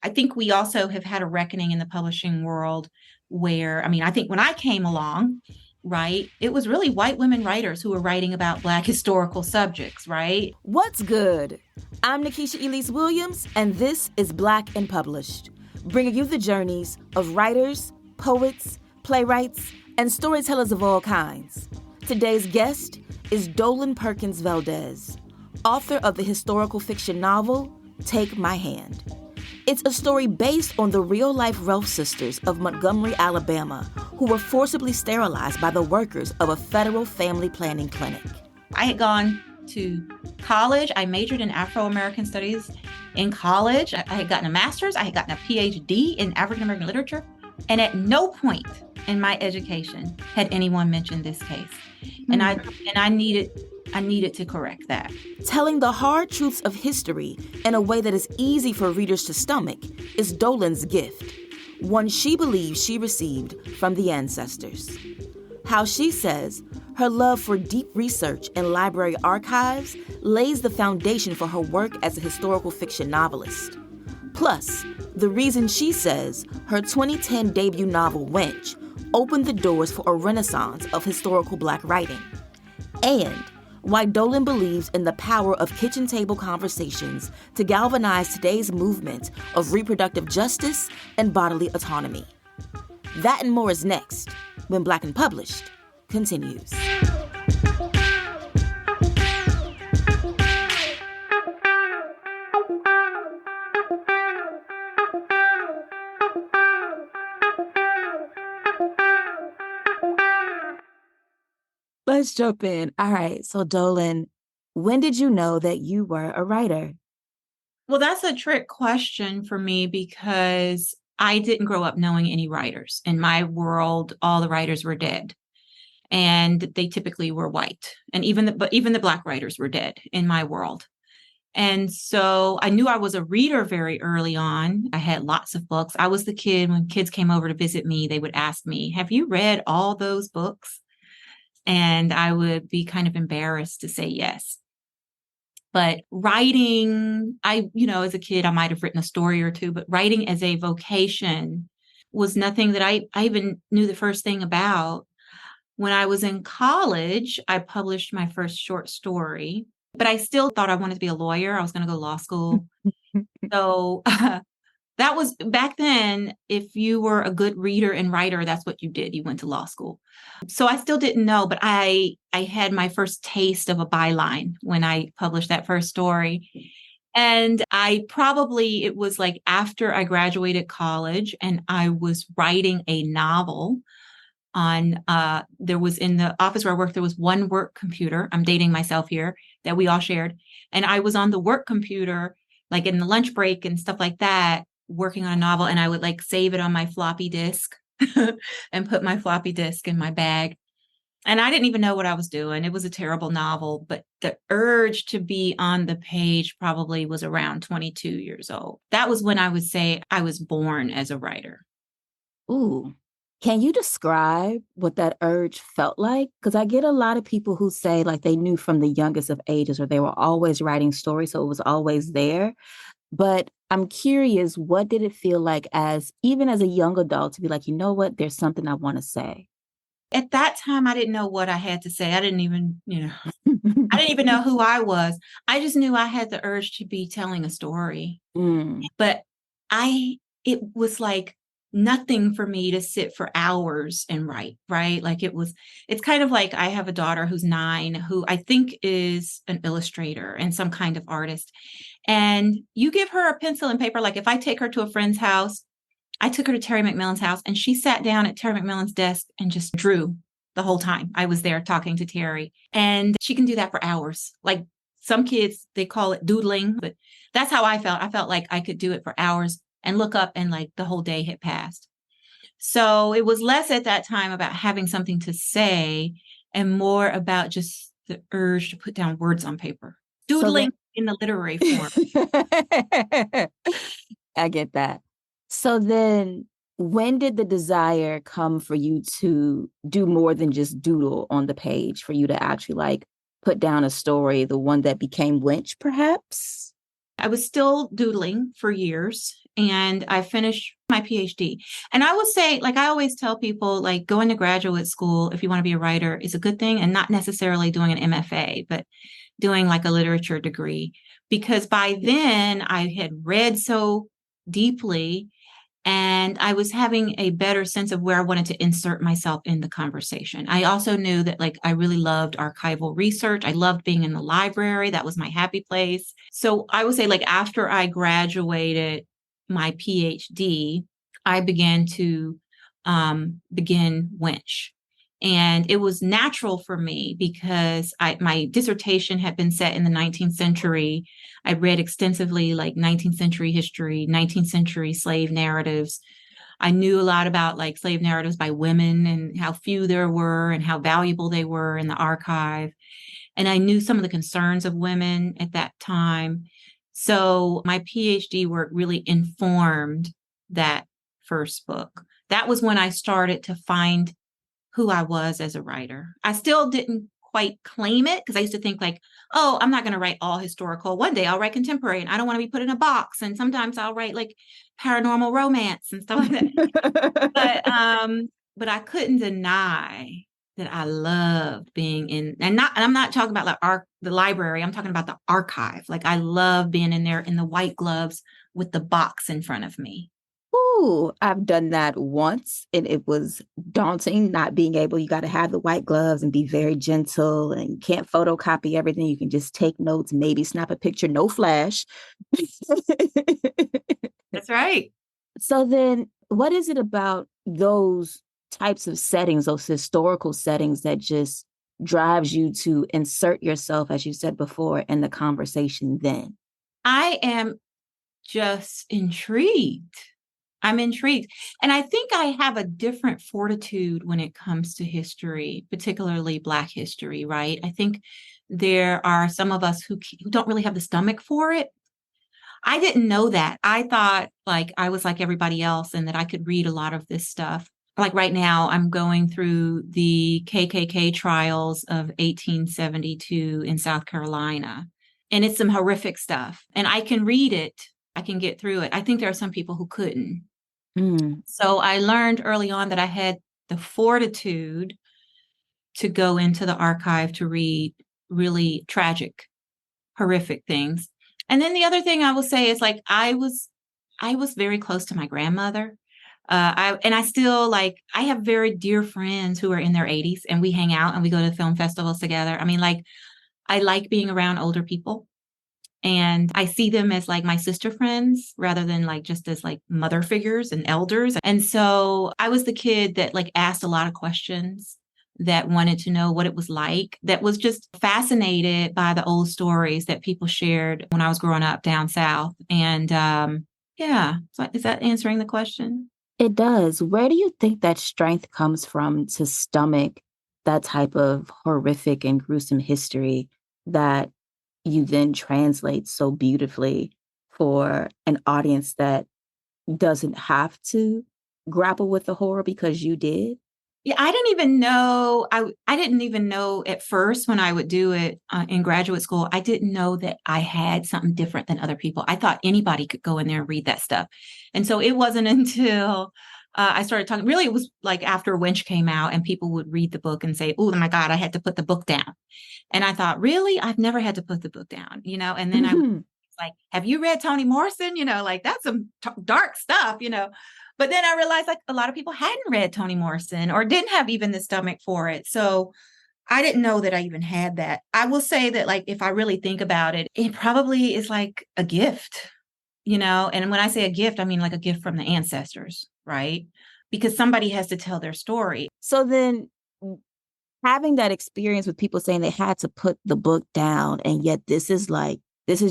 I think we also have had a reckoning in the publishing world where, I mean, I think when I came along, right, it was really white women writers who were writing about Black historical subjects, right? What's good? I'm Nikisha Elise Williams, and this is Black and Published, bringing you the journeys of writers, poets, playwrights, and storytellers of all kinds. Today's guest is Dolen Perkins-Valdez, author of the historical fiction novel, Take My Hand. It's a story based on the real-life Rolfe sisters of Montgomery, Alabama, who were forcibly sterilized by the workers of a federal family planning clinic. I had gone to college. I majored in Afro-American studies in college. I had gotten a master's. I had gotten a PhD in African-American literature. And at no point in my education had anyone mentioned this case. And I needed to correct that. Telling the hard truths of history in a way that is easy for readers to stomach is Dolen's gift, one she believes she received from the ancestors. How she says her love for deep research and library archives lays the foundation for her work as a historical fiction novelist. Plus, the reason she says her 2010 debut novel, Wench, opened the doors for a renaissance of historical Black writing. And why Dolen believes in the power of kitchen table conversations to galvanize today's movement of reproductive justice and bodily autonomy. That and more is next, when Black and Published continues. Let's jump in. All right. So, Dolen, when did you know that you were a writer? Well, that's a trick question for me because I didn't grow up knowing any writers. In my world, all the writers were dead, and they typically were white. And even the Black writers were dead in my world. And so I knew I was a reader very early on. I had lots of books. I was the kid when kids came over to visit me, they would ask me, "Have you read all those books?" And I would be kind of embarrassed to say yes. But writing, as a kid, I might have written a story or two, but writing as a vocation was nothing that I even knew the first thing about. When I was in college, I published my first short story, but I still thought I wanted to be a lawyer. I was going to go to law school. So that was back then. If you were a good reader and writer, that's what you did. You went to law school. So I still didn't know, but I had my first taste of a byline when I published that first story. And it was like after I graduated college and I was writing a novel there was in the office where I worked, there was one work computer. I'm dating myself here that we all shared. And I was on the work computer, like in the lunch break and stuff like that, working on a novel, and I would like save it on my floppy disk and put my floppy disk in my bag. And I didn't even know what I was doing. It was a terrible novel, but the urge to be on the page probably was around 22 years old. That was when I would say I was born as a writer. Ooh. Can you describe what that urge felt like? Because I get a lot of people who say like they knew from the youngest of ages or they were always writing stories, so it was always there. But I'm curious, what did it feel like even as a young adult to be like, you know what, there's something I want to say? At that time, I didn't know what I had to say. I didn't even, I didn't even know who I was. I just knew I had the urge to be telling a story. But it was like nothing for me to sit for hours and write, right? Like it's kind of like I have a daughter who's 9, who I think is an illustrator and some kind of artist. And you give her a pencil and paper. Like if I take her to a friend's house, I took her to Terry McMillan's house and she sat down at Terry McMillan's desk and just drew the whole time I was there talking to Terry. And she can do that for hours. Like some kids, they call it doodling, but that's how I felt. I felt like I could do it for hours and look up and like the whole day had passed. So it was less at that time about having something to say and more about just the urge to put down words on paper. Doodling in the literary form. I get that. So then when did the desire come for you to do more than just doodle on the page, for you to actually like put down a story, the one that became Wench, perhaps? I was still doodling for years. and I finished my PhD. And I would say, like I always tell people, like going to graduate school, if you want to be a writer, is a good thing, and not necessarily doing an MFA, but doing like a literature degree. Because by then I had read so deeply and I was having a better sense of where I wanted to insert myself in the conversation. I also knew that like I really loved archival research. I loved being in the library. That was my happy place. So I would say like after I graduated my PhD, I began to begin Winch. And it was natural for me because my dissertation had been set in the 19th century. I read extensively like 19th century history, 19th century slave narratives. I knew a lot about like slave narratives by women and how few there were and how valuable they were in the archive. And I knew some of the concerns of women at that time. So my PhD work really informed that first book. That was when I started to find who I was as a writer. I still didn't quite claim it because I used to think like, oh, I'm not going to write all historical. One day I'll write contemporary and I don't want to be put in a box. And sometimes I'll write like paranormal romance and stuff like that. But I couldn't deny that I loved being in, and I'm not talking about like the library. I'm talking about the archive. Like I love being in there in the white gloves with the box in front of me. Ooh, I've done that once and it was daunting not being able. You got to have the white gloves and be very gentle and you can't photocopy everything. You can just take notes, maybe snap a picture, no flash. That's right. So then what is it about those types of settings, those historical settings that just drives you to insert yourself, as you said before, in the conversation then? I am just intrigued. I'm intrigued. And I think I have a different fortitude when it comes to history, particularly Black history, right? I think there are some of us who don't really have the stomach for it. I didn't know that. I thought like I was like everybody else and that I could read a lot of this stuff. Like right now, I'm going through the KKK trials of 1872 in South Carolina. And it's some horrific stuff. And I can read it. I can get through it. I think there are some people who couldn't. So I learned early on that I had the fortitude to go into the archive to read really tragic, horrific things. And then the other thing I will say is like I was very close to my grandmother. I still like I have very dear friends who are in their 80s and we hang out and we go to film festivals together. I mean, like I like being around older people. And I see them as like my sister friends rather than like just as like mother figures and elders. And so I was the kid that like asked a lot of questions, that wanted to know what it was like, that was just fascinated by the old stories that people shared when I was growing up down south. And yeah, so is that answering the question? It does. Where do you think that strength comes from to stomach that type of horrific and gruesome history that you then translate so beautifully for an audience that doesn't have to grapple with the horror because you did? Yeah, I didn't even know. I didn't even know at first when I would do it in graduate school. I didn't know that I had something different than other people. I thought anybody could go in there and read that stuff. And so it wasn't until I started talking. Really, it was like after Winch came out and people would read the book and say, "Oh my God, I had to put the book down." And I thought, really, I've never had to put the book down, you know. And then I was like, "Have you read Toni Morrison? You know, like that's some dark stuff, you know." But then I realized like a lot of people hadn't read Toni Morrison or didn't have even the stomach for it. So I didn't know that I even had that. I will say that like if I really think about it, it probably is like a gift, you know. And when I say a gift, I mean like a gift from the ancestors, right? Because somebody has to tell their story. So then having that experience with people saying they had to put the book down, and yet this is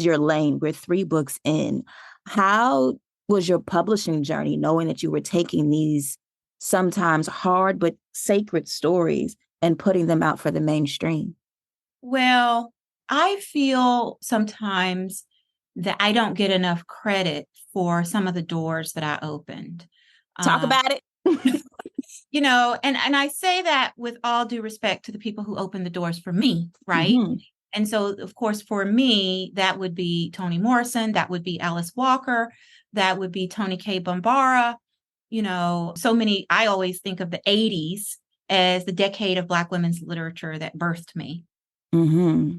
your lane. We're 3 books in. How was your publishing journey, knowing that you were taking these sometimes hard but sacred stories and putting them out for the mainstream? Well, I feel sometimes that I don't get enough credit for some of the doors that I opened. Talk about it. You know, and I say that with all due respect to the people who opened the doors for me, right? Mm-hmm. And so, of course, for me, that would be Toni Morrison, that would be Alice Walker, That would be Toni K. Bambara. So many, I always think of the 80s as the decade of Black women's literature that birthed me. Mm-hmm.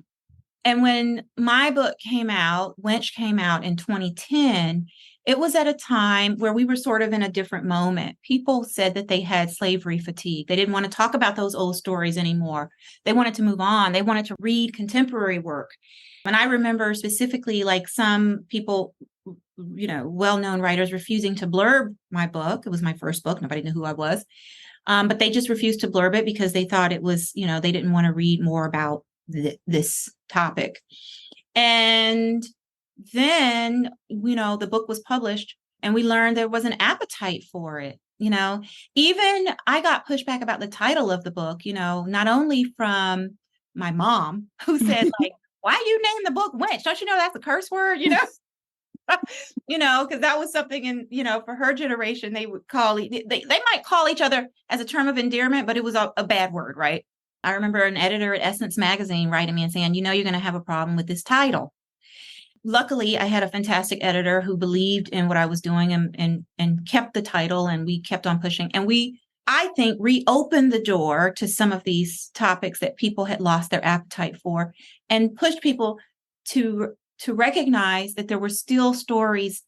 And when my book came out, Wench came out in 2010, it was at a time where we were sort of in a different moment. People said that they had slavery fatigue. They didn't want to talk about those old stories anymore. They wanted to move on. They wanted to read contemporary work. And I remember specifically like some people, well-known writers refusing to blurb my book. It was my first book. Nobody knew who I was. But they just refused to blurb it because they thought it was, they didn't want to read more about this topic. And then, the book was published and we learned there was an appetite for it. Even I got pushback about the title of the book, not only from my mom who said like, why you name the book Wench? Don't you know that's a curse word, because that was something for her generation, they would call, they might call each other as a term of endearment, but it was a bad word, right? I remember an editor at Essence magazine writing me and saying, you're going to have a problem with this title. Luckily, I had a fantastic editor who believed in what I was doing and kept the title, and we kept on pushing. And I think, reopened the door to some of these topics that people had lost their appetite for and pushed people to recognize that there were still stories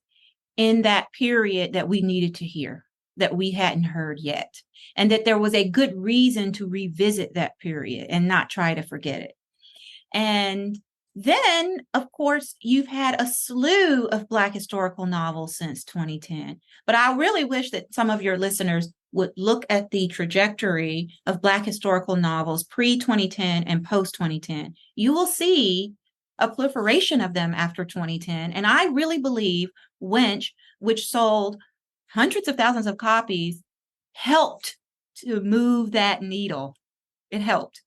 in that period that we needed to hear, that we hadn't heard yet, and that there was a good reason to revisit that period and not try to forget it. And then, of course, you've had a slew of Black historical novels since 2010. But I really wish that some of your listeners would look at the trajectory of Black historical novels pre-2010 and post-2010. You will see a proliferation of them after 2010. And I really believe Wench, which sold hundreds of thousands of copies, helped to move that needle. It helped.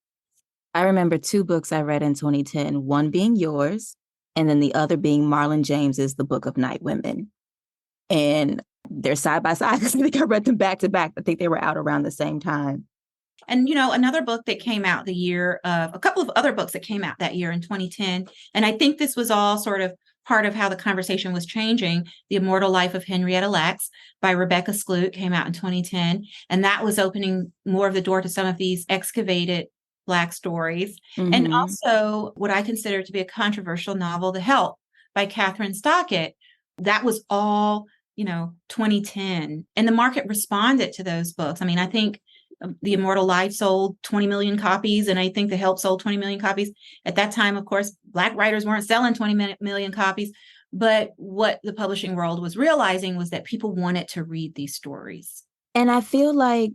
I remember two books I read in 2010, one being yours, and then the other being Marlon James's The Book of Night Women. And they're side by side because I think I read them back to back. I think they were out around the same time. And, another book that came out a couple of other books that came out that year in 2010. And I think this was all sort of part of how the conversation was changing. The Immortal Life of Henrietta Lacks by Rebecca Skloot came out in 2010. And that was opening more of the door to some of these excavated Black stories. Mm-hmm. And also what I consider to be a controversial novel, The Help by Catherine Stockett. That was all, 2010. And the market responded to those books. I mean, I think The Immortal Life sold 20 million copies, and I think The Help sold 20 million copies. At that time, of course, Black writers weren't selling 20 million copies. But what the publishing world was realizing was that people wanted to read these stories. And I feel like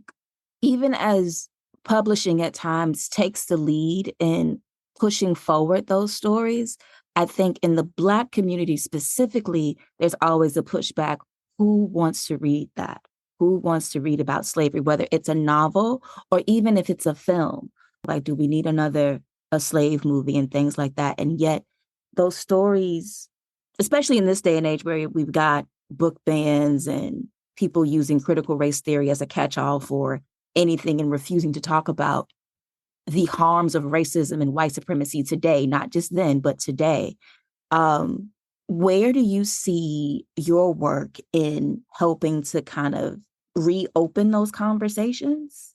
even as publishing at times takes the lead in pushing forward those stories, I think in the Black community specifically, there's always a pushback. Who wants to read that? Who wants to read about slavery, whether it's a novel or even if it's a film? Like, do we need a slave movie and things like that? And yet those stories, especially in this day and age where we've got book bans and people using critical race theory as a catch-all for anything and refusing to talk about the harms of racism and white supremacy today, not just then, but today. Where do you see your work in helping to kind of reopen those conversations?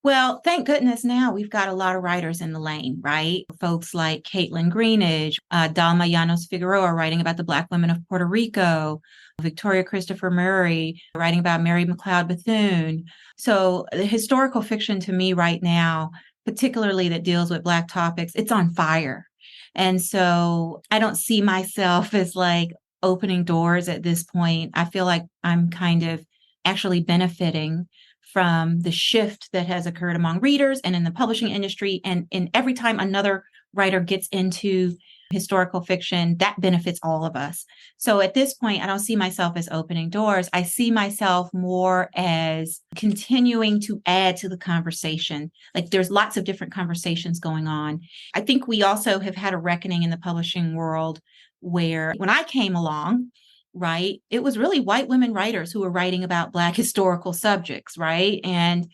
Well, thank goodness now we've got a lot of writers in the lane, right? Folks like Caitlin Greenidge, Dalma Llanos Figueroa writing about the Black women of Puerto Rico, Victoria Christopher Murray writing about Mary McLeod Bethune. So the historical fiction to me right now, particularly that deals with Black topics, it's on fire. And so I don't see myself as like opening doors at this point. I feel like I'm kind of actually benefiting from the shift that has occurred among readers and in the publishing industry. And every time another writer gets into historical fiction, that benefits all of us. So at this point, I don't see myself as opening doors. I see myself more as continuing to add to the conversation. Like there's lots of different conversations going on. I think we also have had a reckoning in the publishing world where when I came along, right, it was really white women writers who were writing about Black historical subjects, right? And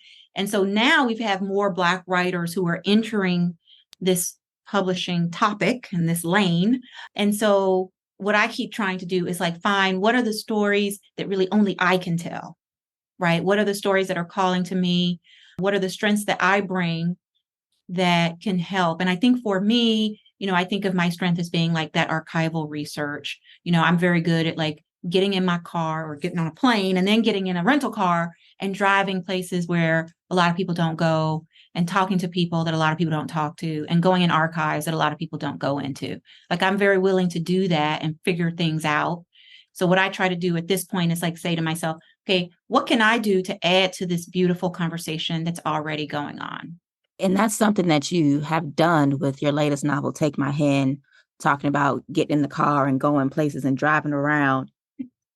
so now we have more Black writers who are entering this publishing topic in this lane. And so what I keep trying to do is like find what are the stories that really only I can tell, right? What are the stories that are calling to me? What are the strengths that I bring that can help? And I think for me, I think of my strength as being like that archival research. I'm very good at like getting in my car or getting on a plane and then getting in a rental car and driving places where a lot of people don't go and talking to people that a lot of people don't talk to and going in archives that a lot of people don't go into. Like I'm very willing to do that and figure things out. So what I try to do at this point is like say to myself, okay, what can I do to add to this beautiful conversation that's already going on? And that's something that you have done with your latest novel, Take My Hand, talking about getting in the car and going places and driving around.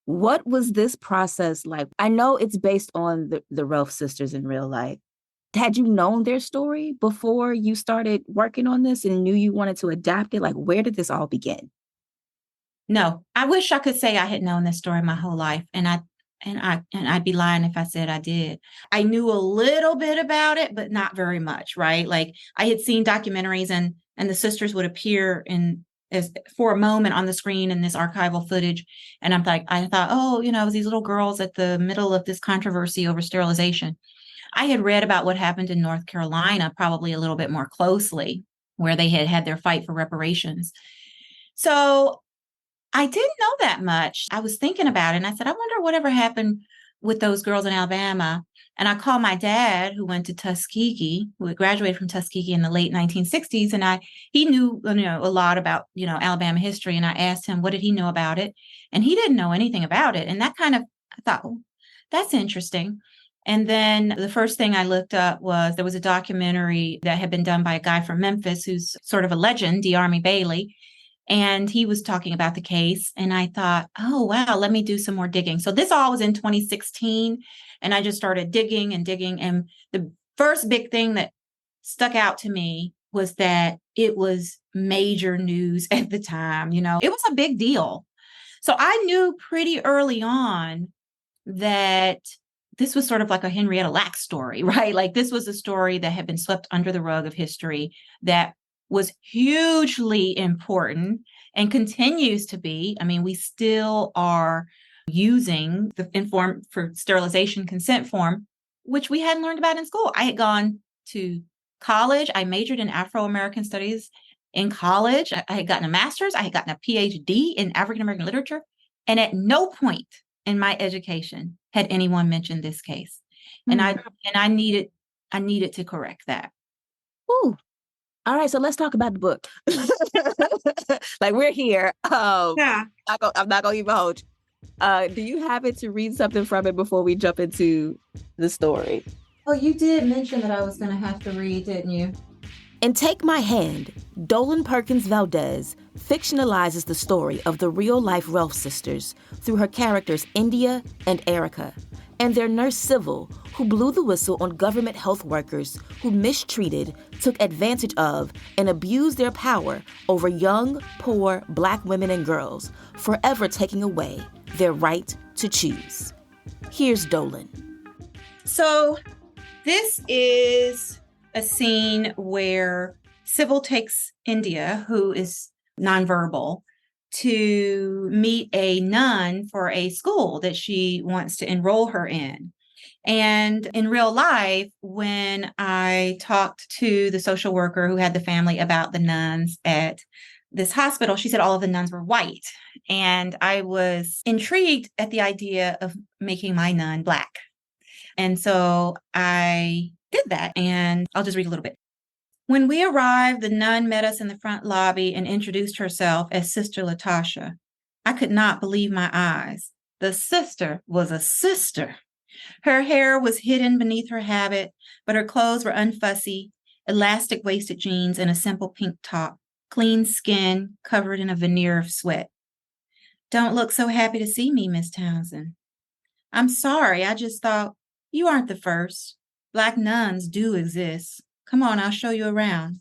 What was this process like? I know it's based on the Rolfe sisters in real life. Had you known their story before you started working on this and knew you wanted to adapt it? Like, where did this all begin? No, I wish I could say I had known this story my whole life, and I'd be lying if I said I did. I knew a little bit about it, but not very much, right? Like I had seen documentaries, and the sisters would appear in as for a moment on the screen in this archival footage, and I thought, oh, it was these little girls at the middle of this controversy over sterilization. I had read about what happened in North Carolina probably a little bit more closely, where they had had their fight for reparations. So I didn't know that much. I was thinking about it and I said, I wonder whatever happened with those girls in Alabama. And I called my dad, who went to Tuskegee, who had graduated from Tuskegee in the late 1960s. And he knew, a lot about, Alabama history. And I asked him, what did he know about it? And he didn't know anything about it. And that kind of, I thought, oh, that's interesting. And then the first thing I looked up was there was a documentary that had been done by a guy from Memphis who's sort of a legend, D'Army Bailey. And he was talking about the case. And I thought, oh, wow, let me do some more digging. So this all was in 2016. And I just started digging and digging. And the first big thing that stuck out to me was that it was major news at the time. It was a big deal. So I knew pretty early on that this was sort of like a Henrietta Lacks story, right? Like this was a story that had been swept under the rug of history that was hugely important and continues to be. I mean, we still are using the informed for sterilization consent form, which we hadn't learned about in school. I had gone to college. I majored in Afro-American studies in college. I had gotten a master's. I had gotten a PhD in African-American literature. And at no point in my education had anyone mentioned this case. And I needed to correct that. Ooh. All right, so let's talk about the book. Like we're here. Yeah. I'm not gonna even hold you. Do you have it to read something from it before we jump into the story? Oh, you did mention that I was going to have to read, didn't you? In Take My Hand, Dolen Perkins-Valdez fictionalizes the story of the real-life Rolfe sisters through her characters India and Erica, and their nurse Sybil, who blew the whistle on government health workers who mistreated, took advantage of, and abused their power over young, poor Black women and girls, forever taking away their right to choose. Here's Dolen. So this is a scene where Sybil takes India, who is nonverbal, to meet a nun for a school that she wants to enroll her in. And in real life, when I talked to the social worker who had the family about the nuns at this hospital, she said all of the nuns were white. And I was intrigued at the idea of making my nun Black. And so I did that. And I'll just read a little bit. When we arrived, the nun met us in the front lobby and introduced herself as Sister Latasha. I could not believe my eyes. The sister was a sister. Her hair was hidden beneath her habit, but her clothes were unfussy, elastic-waisted jeans and a simple pink top, clean skin covered in a veneer of sweat. Don't look so happy to see me, Miss Townsend. I'm sorry, I just thought, you aren't the first. Black nuns do exist. Come on, I'll show you around.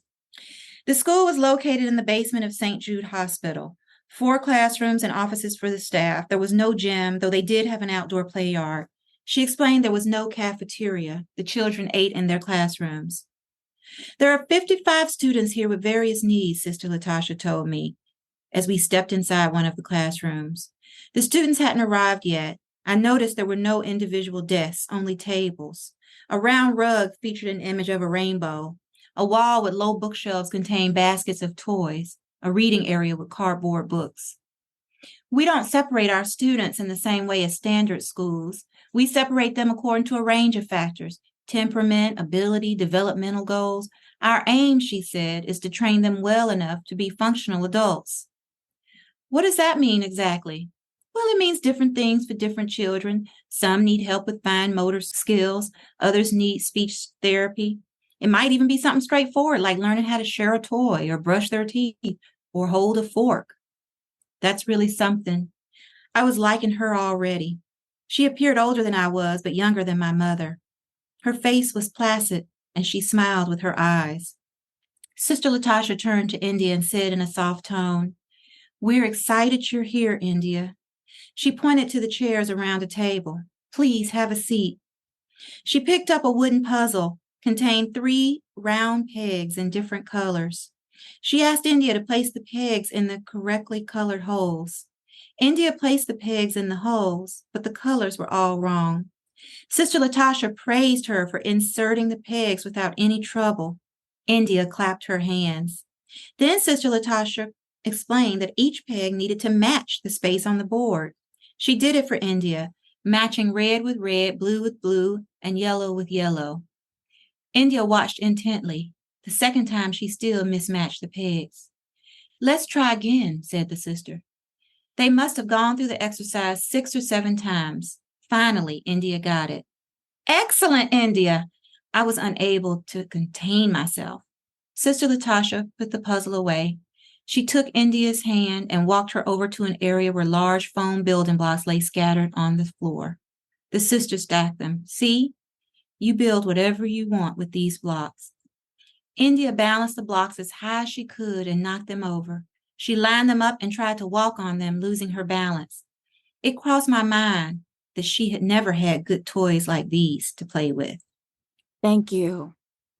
The school was located in the basement of St. Jude Hospital. 4 classrooms and offices for the staff. There was no gym, though they did have an outdoor play yard. She explained there was no cafeteria. The children ate in their classrooms. There are 55 students here with various needs, Sister Latasha told me. as we stepped inside one of the classrooms. The students hadn't arrived yet. I noticed there were no individual desks, only tables. A round rug featured an image of a rainbow. A wall with low bookshelves contained baskets of toys. A reading area with cardboard books. We don't separate our students in the same way as standard schools. We separate them according to a range of factors: temperament, ability, developmental goals. Our aim, she said, is to train them well enough to be functional adults. What does that mean exactly? Well, it means different things for different children. Some need help with fine motor skills. Others need speech therapy. It might even be something straightforward, like learning how to share a toy or brush their teeth or hold a fork. That's really something. I was liking her already. She appeared older than I was, but younger than my mother. Her face was placid, and she smiled with her eyes. Sister Latasha turned to India and said in a soft tone, "We're excited you're here, India." She pointed to the chairs around the table. "Please have a seat." She picked up a wooden puzzle, contained 3 round pegs in different colors. She asked India to place the pegs in the correctly colored holes. India placed the pegs in the holes, but the colors were all wrong. Sister Latasha praised her for inserting the pegs without any trouble. India clapped her hands. Then Sister Latasha explained that each peg needed to match the space on the board. She did it for India, matching red with red, blue with blue, and yellow with yellow. India watched intently. The second time, she still mismatched the pegs. "Let's try again," said the sister. They must have gone through the exercise 6 or 7 times. Finally, India got it. "Excellent, India!" I was unable to contain myself. Sister Latasha put the puzzle away. She took India's hand and walked her over to an area where large foam building blocks lay scattered on the floor. The sister stacked them. "See? You build whatever you want with these blocks." India balanced the blocks as high as she could and knocked them over. She lined them up and tried to walk on them, losing her balance. It crossed my mind that she had never had good toys like these to play with. Thank you.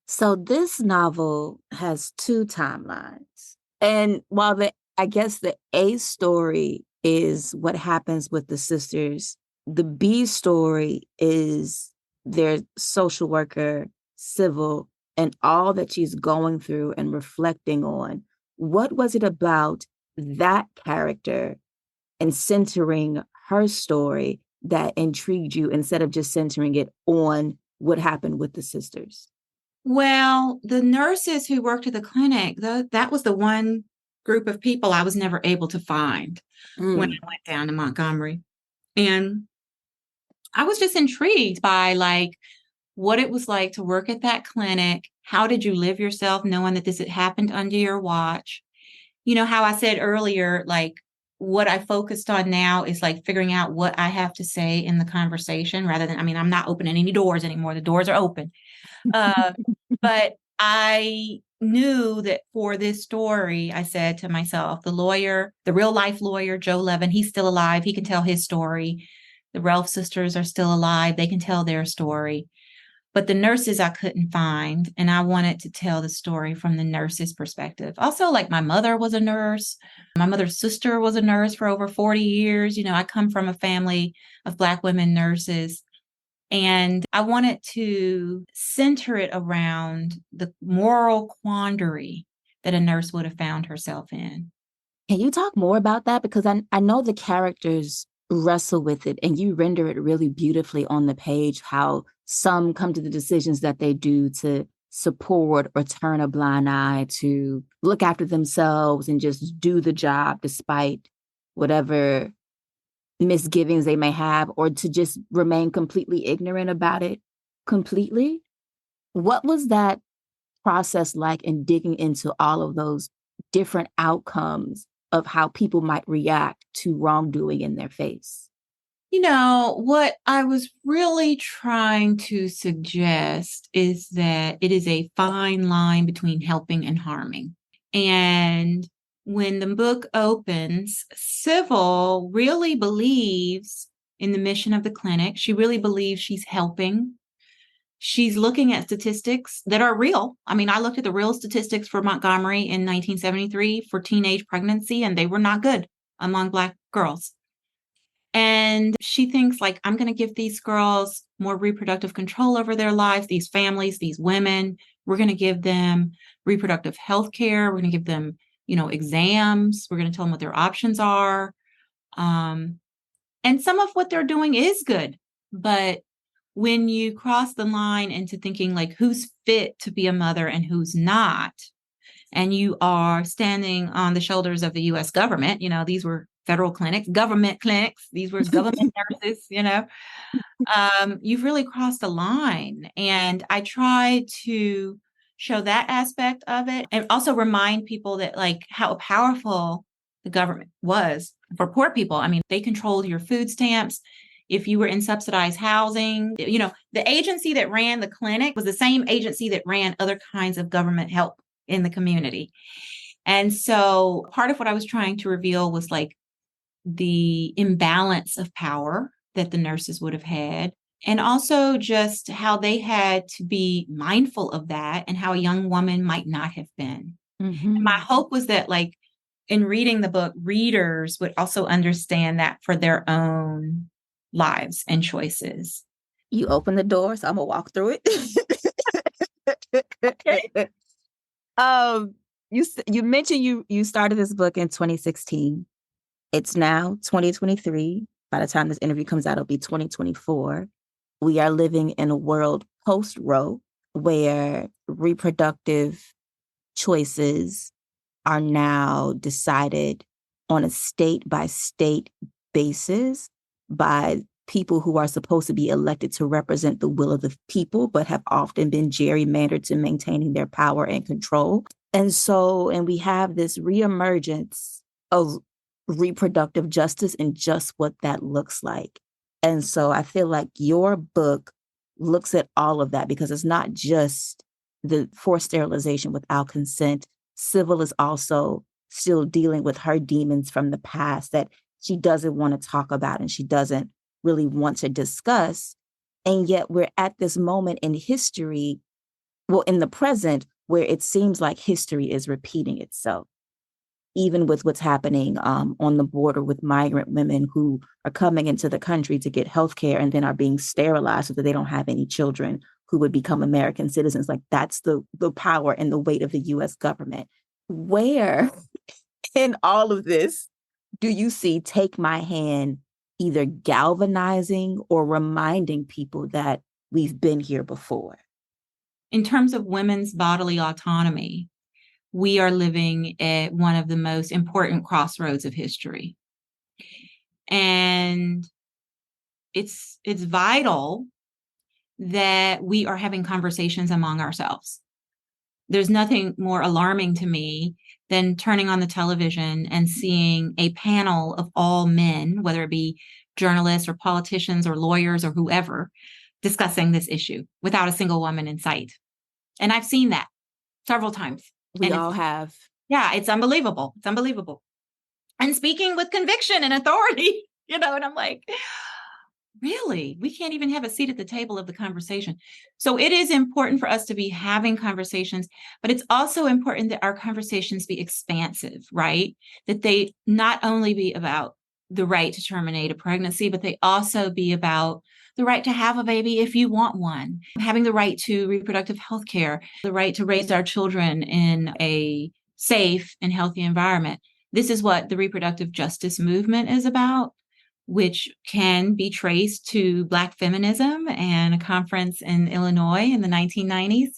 So this novel has 2 timelines. And while I guess the A story is what happens with the sisters, the B story is their social worker, civil, and all that she's going through and reflecting on. What was it about that character and centering her story that intrigued you instead of just centering it on what happened with the sisters? Well, the nurses who worked at the clinic, that was the one group of people I was never able to find when I went down to Montgomery. And I was just intrigued by like what it was like to work at that clinic. How did you live yourself knowing that this had happened under your watch? You know, how I said earlier, like what I focused on now is like figuring out what I have to say in the conversation rather than, I mean, I'm not opening any doors anymore. The doors are open. But I knew that for this story, I said to myself, the lawyer, the real life lawyer, Joe Levin, he's still alive. He can tell his story. The Ralph sisters are still alive. They can tell their story. But the nurses I couldn't find, and I wanted to tell the story from the nurse's perspective. Also, like my mother was a nurse. My mother's sister was a nurse for over 40 years. You know, I come from a family of Black women nurses. And I wanted to center it around the moral quandary that a nurse would have found herself in. Can you talk more about that? Because I know the characters wrestle with it and you render it really beautifully on the page, how some come to the decisions that they do to support or turn a blind eye, to look after themselves and just do the job despite whatever misgivings they may have, or to just remain completely ignorant about it completely. What was that process like in digging into all of those different outcomes of how people might react to wrongdoing in their face? You know, what I was really trying to suggest is that it is a fine line between helping and harming. And when the book opens, Sybil really believes in the mission of the clinic. She really believes she's helping. She's looking at statistics that are real. I mean, I looked at the real statistics for Montgomery in 1973 for teenage pregnancy, and they were not good among Black girls. And she thinks, like, I'm going to give these girls more reproductive control over their lives, these families, these women. We're going to give them reproductive health care. We're going to give them, exams. We're going to tell them what their options are. Um, and some of what they're doing is good. But when you cross the line into thinking, like, who's fit to be a mother and who's not, and you are standing on the shoulders of the US government, these were federal clinics, government clinics, these were government nurses, you've really crossed a line. And I try to show that aspect of it and also remind people that, like, how powerful the government was for poor people. I mean, they controlled your food stamps. If you were in subsidized housing, the agency that ran the clinic was the same agency that ran other kinds of government help in the community. And so part of what I was trying to reveal was, like, the imbalance of power that the nurses would have had, and also just how they had to be mindful of that and how a young woman might not have been. Mm-hmm. My hope was that, like, in reading the book, readers would also understand that for their own lives and choices. You open the door, so I'm gonna walk through it. Okay. You mentioned you started this book in 2016. It's now 2023. By the time this interview comes out, it'll be 2024. We are living in a world post-Roe where reproductive choices are now decided on a state-by-state basis by people who are supposed to be elected to represent the will of the people, but have often been gerrymandered to maintaining their power and control. And we have this reemergence of reproductive justice and just what that looks like. And so I feel like your book looks at all of that, because it's not just the forced sterilization without consent. Sybil is also still dealing with her demons from the past that she doesn't want to talk about and she doesn't really want to discuss. And yet we're at this moment in history, well, in the present, where it seems like history is repeating itself, even with what's happening on the border with migrant women who are coming into the country to get health care and then are being sterilized so that they don't have any children who would become American citizens. Like, that's the power and the weight of the US government. Where in all of this do you see Take My Hand either galvanizing or reminding people that we've been here before? In terms of women's bodily autonomy, we are living at one of the most important crossroads of history. And it's vital that we are having conversations among ourselves. There's nothing more alarming to me than turning on the television and seeing a panel of all men, whether it be journalists or politicians or lawyers or whoever, discussing this issue without a single woman in sight. And I've seen that several times. We all have. Yeah, it's unbelievable. It's unbelievable. And speaking with conviction and authority, and I'm like, really? We can't even have a seat at the table of the conversation. So it is important for us to be having conversations, but it's also important that our conversations be expansive, right? That they not only be about the right to terminate a pregnancy, but they also be about the right to have a baby if you want one, having the right to reproductive health care, the right to raise our children in a safe and healthy environment. This is what the reproductive justice movement is about, which can be traced to Black feminism and a conference in Illinois in the 1990s.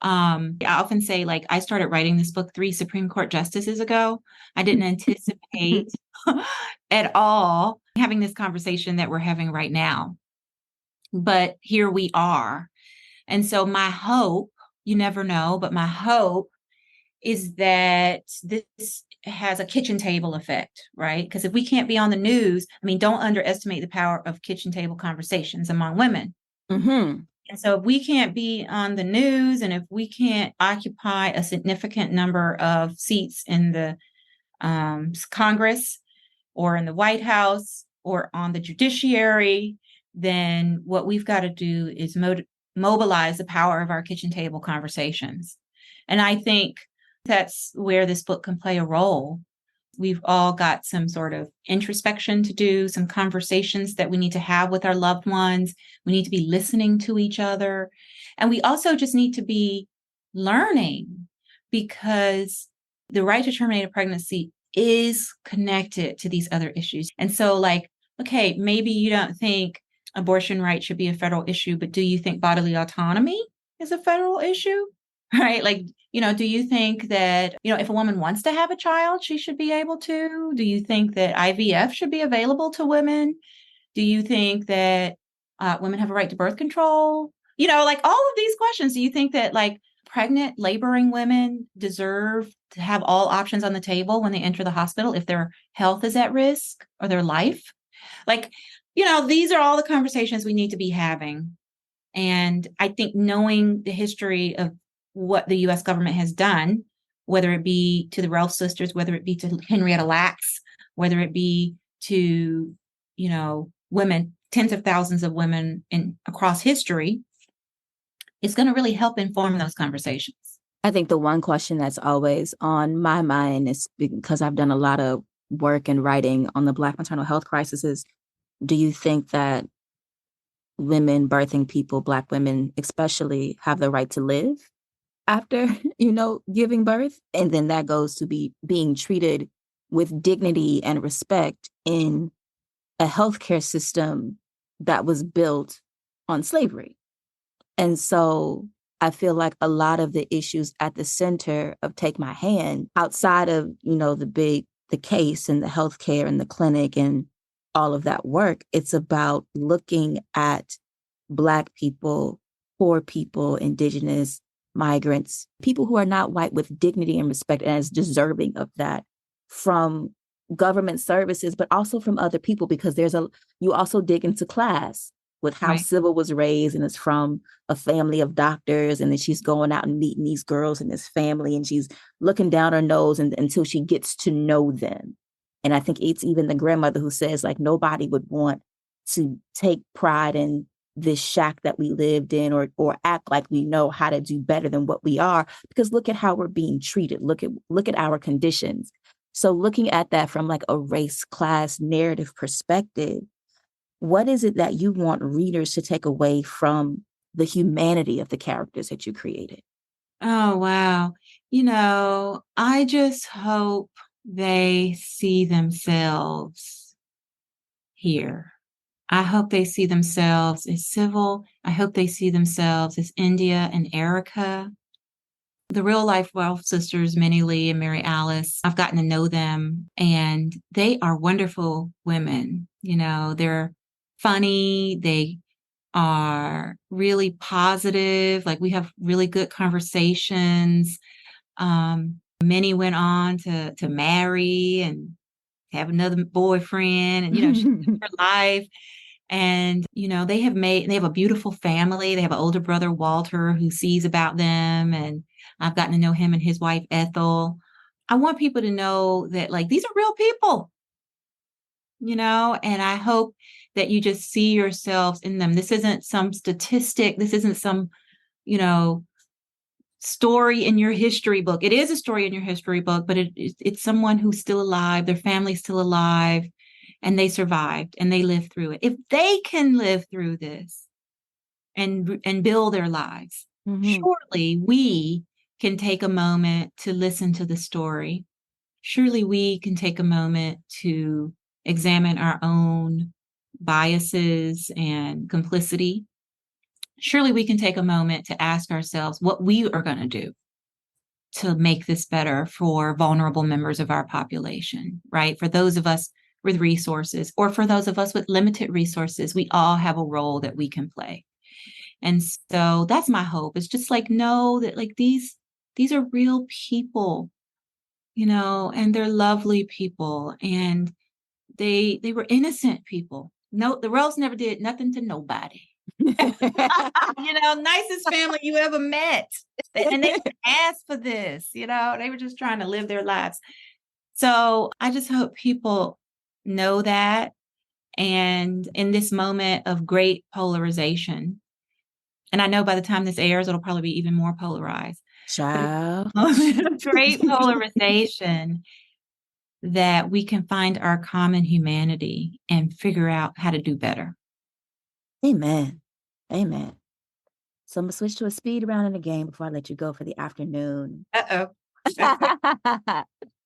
I often say, like, I started writing this book 3 Supreme Court justices ago. I didn't anticipate at all having this conversation that we're having right now. But here we are. And so my hope, you never know, but my hope is that this has a kitchen table effect, right? Because if we can't be on the news, don't underestimate the power of kitchen table conversations among women. Mm-hmm. And so if we can't be on the news, and if we can't occupy a significant number of seats in the Congress or in the White House or on the judiciary, then what we've got to do is mobilize the power of our kitchen table conversations. And I think that's where this book can play a role. We've all got some sort of introspection to do, some conversations that we need to have with our loved ones. We need to be listening to each other. And we also just need to be learning, because the right to terminate a pregnancy is connected to these other issues. And so, like, okay, maybe you don't think abortion rights should be a federal issue, but do you think bodily autonomy is a federal issue? Right? Like, do you think that, if a woman wants to have a child, she should be able to? Do you think that IVF should be available to women? Do you think that women have a right to birth control? Like all of these questions. Do you think that like pregnant, laboring women deserve to have all options on the table when they enter the hospital if their health is at risk or their life? Like, these are all the conversations we need to be having. And I think knowing the history of what the US government has done, whether it be to the Ralph sisters, whether it be to Henrietta Lacks, whether it be to, women, tens of thousands of women across history, it's going to really help inform those conversations. I think the one question that's always on my mind is, because I've done a lot of work and writing on the Black maternal health crisis, is, do you think that women, birthing people, Black women especially, have the right to live after, giving birth? And then that goes to being treated with dignity and respect in a healthcare system that was built on slavery. And so I feel like a lot of the issues at the center of Take My Hand, outside of, the case and the healthcare and the clinic and all of that work, it's about looking at Black people, poor people, Indigenous, migrants, people who are not white, with dignity and respect and as deserving of that from government services, but also from other people, because you also dig into class with how Right. Sybil was raised, and is from a family of doctors, and then she's going out and meeting these girls in this family, and she's looking down her nose until she gets to know them. And I think it's even the grandmother who says, like, nobody would want to take pride in this shack that we lived in, or act like we know how to do better than what we are, because look at how we're being treated. Look at our conditions. So looking at that from like a race class narrative perspective, what is it that you want readers to take away from the humanity of the characters that you created? Oh, wow. I just hope they see themselves here. I hope they see themselves as Civil. I hope they see themselves as India and Erica. The real life Ralph sisters, Minnie Lee and Mary Alice, I've gotten to know them, and they are wonderful women. They're funny. They are really positive. Like, we have really good conversations. Minnie went on to marry and have another boyfriend, and she lived her life. And they have a beautiful family. They have an older brother, Walter, who sees about them, and I've gotten to know him and his wife, Ethel. I want people to know that, like, these are real people, and I hope that you just see yourselves in them. This isn't some statistic. This isn't some, story in your history book. It is a story in your history book, but it's someone who's still alive, their family's still alive, and they survived and they lived through it. If they can live through this and build their lives, surely we can take a moment to listen to the story. Surely we can take a moment to examine our own biases and complicity. Surely we can take a moment to ask ourselves what we are going to do to make this better for vulnerable members of our population, right? For those of us with resources, or for those of us with limited resources, we all have a role that we can play. And so that's my hope. It's just like, know that, like, these are real people, and they're lovely people, and they were innocent people. No, the Rose never did nothing to nobody. Nicest family you ever met. And they didn't ask for this, they were just trying to live their lives. So I just hope people know that. And in this moment of great polarization, And I know by the time this airs, it'll probably be even more polarized. But it's Child. a moment of great polarization that we can find our common humanity and figure out how to do better. Amen. Amen. So I'm gonna switch to a speed round in the game before I let you go for the afternoon. Uh-oh.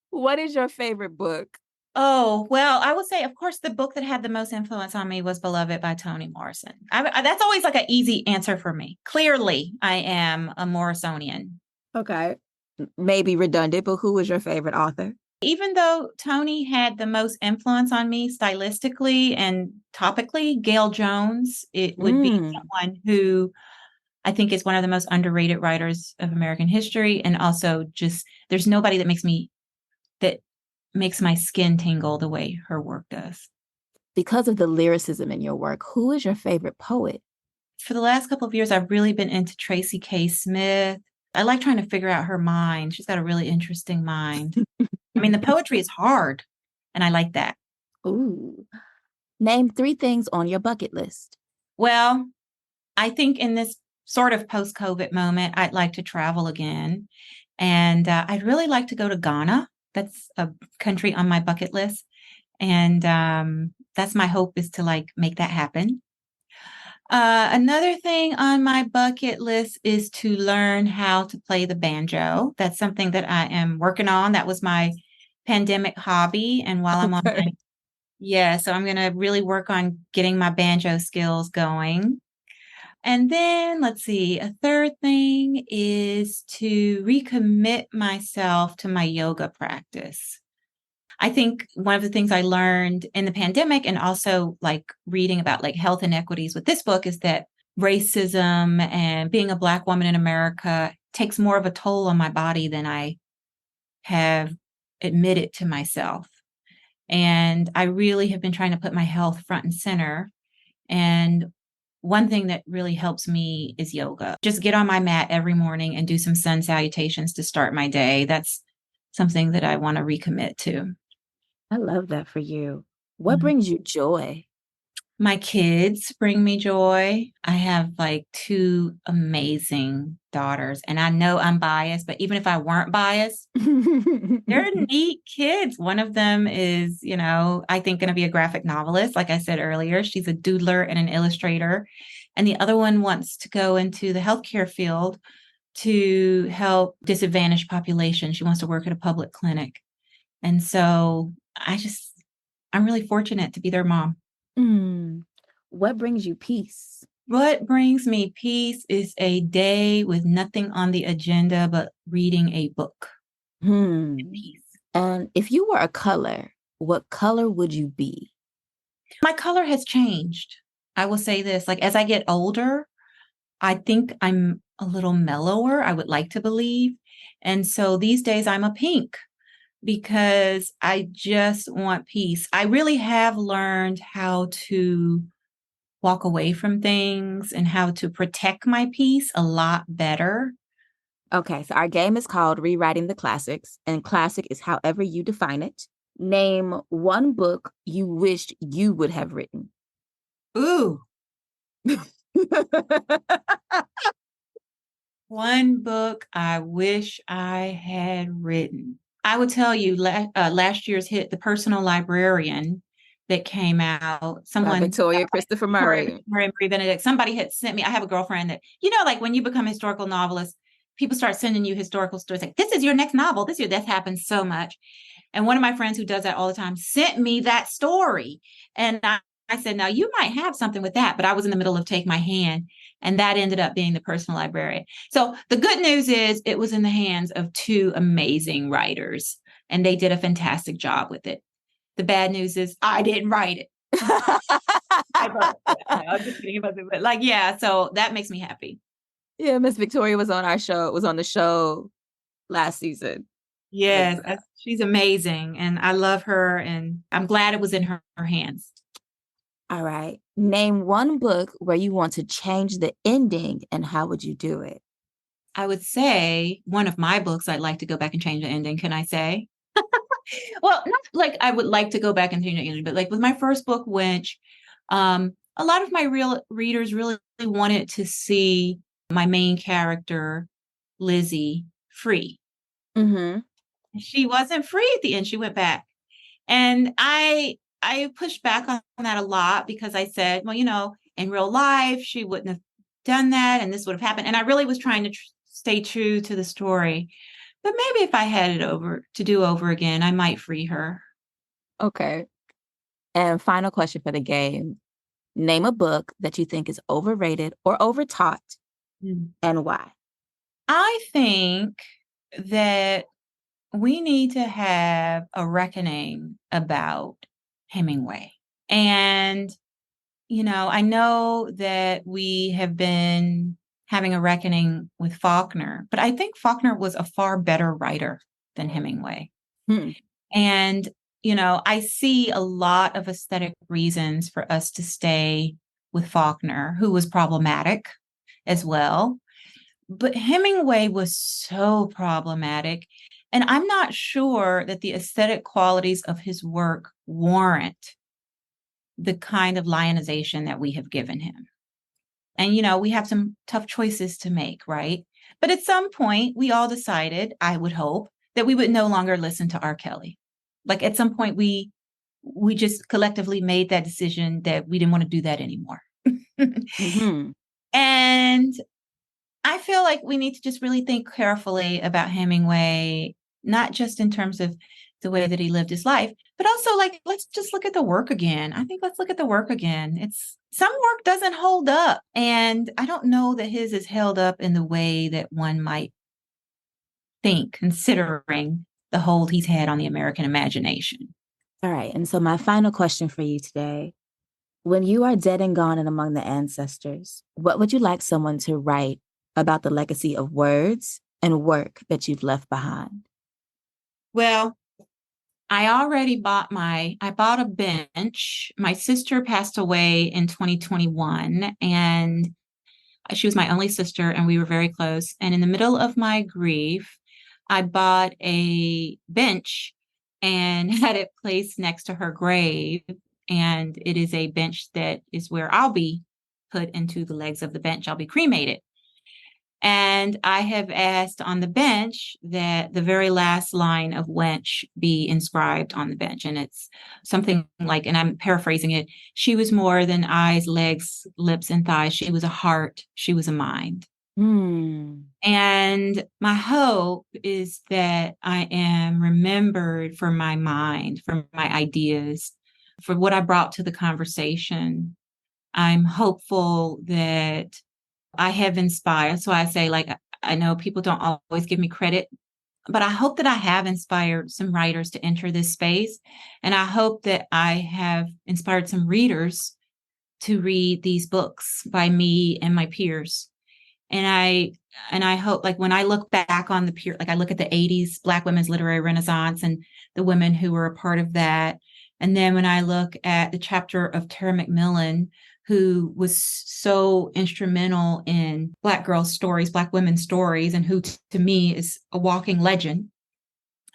What is your favorite book? Oh, well, I would say, of course, the book that had the most influence on me was Beloved by Toni Morrison. That's always like an easy answer for me. Clearly, I am a Morrisonian. Okay. Maybe redundant, but who is your favorite author? Even though Toni had the most influence on me stylistically and topically, Gail Jones, it would be someone who I think is one of the most underrated writers of American history. And also just there's nobody that makes my skin tingle the way her work does. Because of the lyricism in your work, who is your favorite poet? For the last couple of years, I've really been into Tracy K. Smith. I like trying to figure out her mind. She's got a really interesting mind. I mean, the poetry is hard, and I like that. Ooh. Name 3 things on your bucket list. Well, I think in this sort of post-COVID moment, I'd like to travel again. And I'd really like to go to Ghana. That's a country on my bucket list. And that's my hope, is to like make that happen. Another thing on my bucket list is to learn how to play the banjo. That's something that I am working on. That was my pandemic hobby. And while I'm on my, yeah, so I'm going to really work on getting my banjo skills going. And then let's see, a third thing is to recommit myself to my yoga practice. I think one of the things I learned in the pandemic, and also like reading about like health inequities with this book, is that racism and being a Black woman in America takes more of a toll on my body than I have admitted to myself. And I really have been trying to put my health front and center. And one thing that really helps me is yoga. Just get on my mat every morning and do some sun salutations to start my day. That's something that I want to recommit to. I love that for you. What brings you joy? My kids bring me joy. I have like 2 amazing daughters, and I know I'm biased, but even if I weren't biased, they're neat kids. One of them is, I think going to be a graphic novelist. Like I said earlier, she's a doodler and an illustrator. And the other one wants to go into the healthcare field to help disadvantaged populations. She wants to work at a public clinic. And so I'm really fortunate to be their mom. What brings you peace? What brings me peace is a day with nothing on the agenda but reading a book. Peace. And if you were a color, what color would you be? My color has changed. I will say this, like as I get older, I think I'm a little mellower, I would like to believe. And so these days I'm a pink because I just want peace. I really have learned how to walk away from things and how to protect my peace a lot better. Okay, so our game is called Rewriting the Classics, and classic is however you define it. Name 1 book you wished you would have written. Ooh. 1 book I wish I had written. I would tell you last year's hit, The Personal Librarian, that came out. Someone, Victoria Christopher Murray. Marie Benedict. Somebody had sent me. I have a girlfriend that, like when you become a historical novelist, people start sending you historical stories. Like, this is your next novel. That happens so much. And one of my friends who does that all the time sent me that story. And I said, now you might have something with that, but I was in the middle of Take My Hand. And that ended up being The Personal Librarian. So the good news is it was in the hands of 2 amazing writers, and they did a fantastic job with it. The bad news is I didn't write it. I'm just kidding about it, but yeah, so that makes me happy. Yeah, Miss Victoria was on the show last season. Yes, she's amazing, and I love her, and I'm glad it was in her hands. All right. Name 1 book where you want to change the ending, and how would you do it? I would say one of my books, I'd like to go back and change the ending. Can I say? Well, not like I would like to go back and change the ending, but like with my first book, which a lot of my real readers really wanted to see my main character, Lizzie, free. Mm-hmm. She wasn't free at the end. She went back. And I pushed back on that a lot because I said, well, in real life, she wouldn't have done that and this would have happened. And I really was trying to stay true to the story. But maybe if I had it over again, I might free her. Okay. And final question for the game. Name a book that you think is overrated or overtaught and why. I think that we need to have a reckoning about Hemingway. And, I know that we have been having a reckoning with Faulkner, but I think Faulkner was a far better writer than Hemingway. Hmm. And, I see a lot of aesthetic reasons for us to stay with Faulkner, who was problematic as well. But Hemingway was so problematic. And I'm not sure that the aesthetic qualities of his work warrant the kind of lionization that we have given him. And, we have some tough choices to make, right? But at some point, we all decided, I would hope, that we would no longer listen to R. Kelly. Like at some point, we just collectively made that decision that we didn't want to do that anymore. Mm-hmm. And I feel like we need to just really think carefully about Hemingway, not just in terms of the way that he lived his life, but also like, let's just look at the work again. I think let's look at the work again. Some work doesn't hold up. And I don't know that his is held up in the way that one might think, considering the hold he's had on the American imagination. All right. And so my final question for you today. When you are dead and gone and among the ancestors, what would you like someone to write about the legacy of words and work that you've left behind? Well, I bought a bench. My sister passed away in 2021 and she was my only sister and we were very close. And in the middle of my grief, I bought a bench and had it placed next to her grave. And it is a bench that is where I'll be put into the legs of the bench. I'll be cremated. And I have asked on the bench that the very last line of wench be inscribed on the bench. And it's something like, and I'm paraphrasing it, she was more than eyes, legs, lips, and thighs. She was a heart. She was a mind. And my hope is that I am remembered for my mind, for my ideas, for what I brought to the conversation. I'm hopeful that I have inspired. So I say, like, I know people don't always give me credit, but I hope that I have inspired some writers to enter this space. And I hope that I have inspired some readers to read these books by me and my peers. And I hope, like, when I look back on the peer, like I look at the 80s Black women's literary renaissance and the women who were a part of that. And then when I look at the chapter of Tara McMillan, who was so instrumental in Black girls' stories, Black women's stories, and who to me is a walking legend.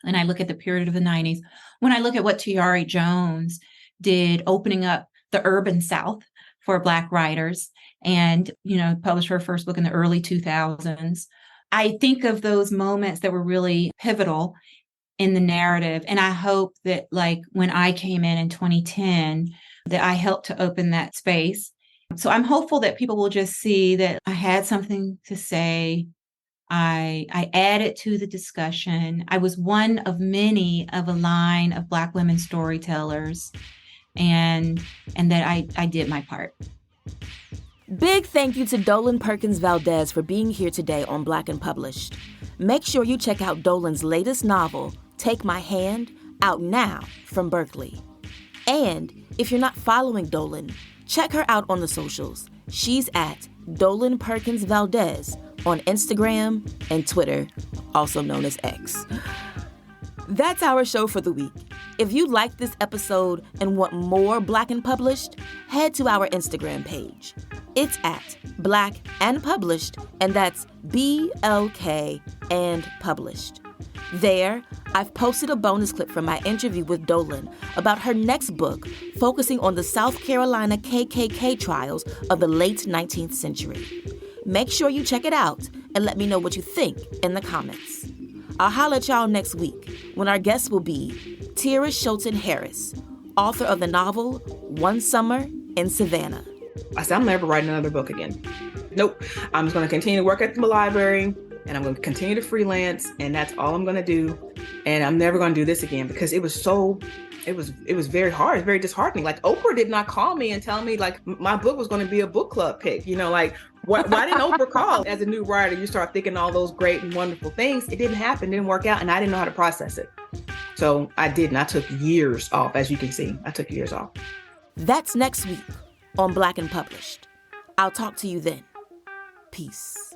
And I look at the period of the 90s. When I look at what Tiare Jones did, opening up the urban South for Black writers and, published her first book in the early 2000s, I think of those moments that were really pivotal in the narrative. And I hope that, like, when I came in 2010, that I helped to open that space. So I'm hopeful that people will just see that I had something to say. I added to the discussion. I was one of many of a line of Black women storytellers, and that I did my part. Big thank you to Dolen Perkins-Valdez for being here today on Black and Published. Make sure you check out Dolen's latest novel, Take My Hand, out now from Berkeley. And if you're not following Dolen, check her out on the socials. She's at Dolen Perkins-Valdez on Instagram and Twitter, also known as X. That's our show for the week. If you liked this episode and want more Black and Published, head to our Instagram page. It's at Black and Published, and that's BLK and Published. There, I've posted a bonus clip from my interview with Dolen about her next book focusing on the South Carolina KKK trials of the late 19th century. Make sure you check it out and let me know what you think in the comments. I'll holler at y'all next week when our guest will be Tira Sholton Harris, author of the novel One Summer in Savannah. I said, I'm never writing another book again. Nope. I'm just going to continue to work at the library, and I'm going to continue to freelance, and that's all I'm going to do. And I'm never going to do this again because it was very hard. It's very disheartening. Like, Oprah did not call me and tell me like my book was going to be a book club pick. Like, why didn't Oprah call? As a new writer, you start thinking all those great and wonderful things. It didn't happen, didn't work out, and I didn't know how to process it. So I didn't. I took years off, as you can see. I took years off. That's next week on Black and Published. I'll talk to you then. Peace.